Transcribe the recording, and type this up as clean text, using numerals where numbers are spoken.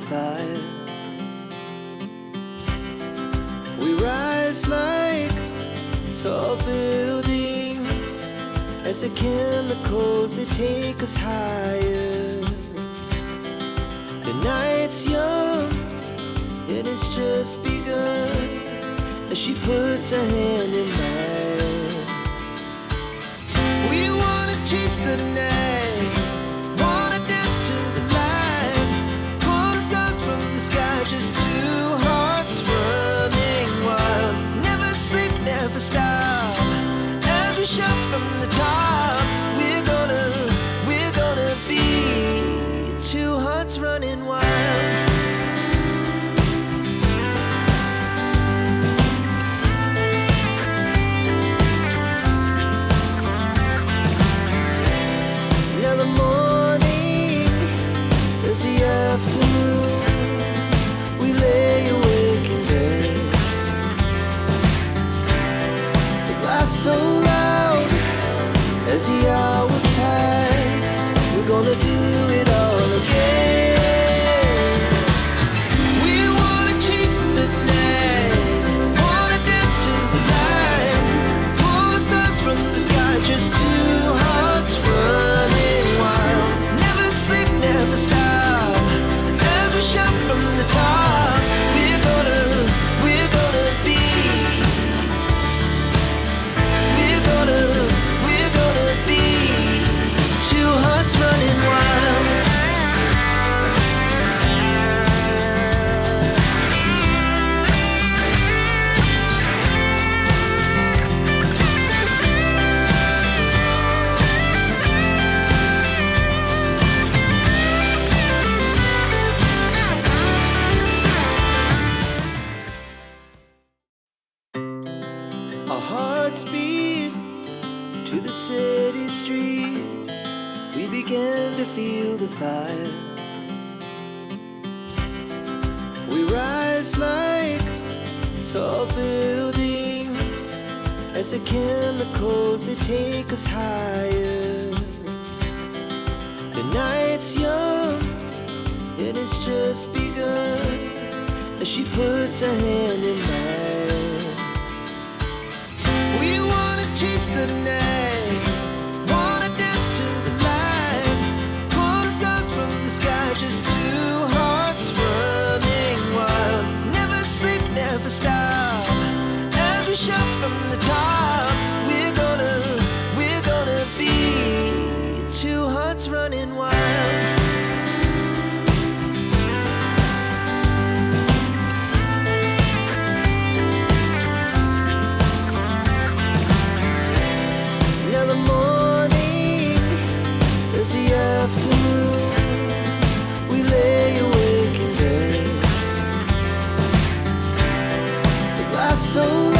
fire. We rise like tall buildings as the chemicals, they take us higher. The night's young and it's just begun as she puts her hand in mine. We wanna chase the night, wanna dance to the light, pull the stars from the sky, just two hearts running wild. Never sleep, never stop, as we shout from the top. We're gonna be two hearts running wild. So loud as the hours pass, we're gonna do it all again. We wanna chase the night, wanna dance to the light, pull the stars from the sky, just two hearts running wild. Never sleep, never stop, as we shout from the top. We're gonna be, we're gonna be two hearts running wild. Our hearts beat to the city streets, we began to feel the fire. We rise like tall buildings as the chemicals, they take us higher. The night's young and it's just begun as she puts her hand in mine. We wanna chase the night, wanna dance to the light, pull the stars from the sky, just two hearts running wild. Never sleep, never stop, as we shout from the top. We're gonna be two hearts running wild. So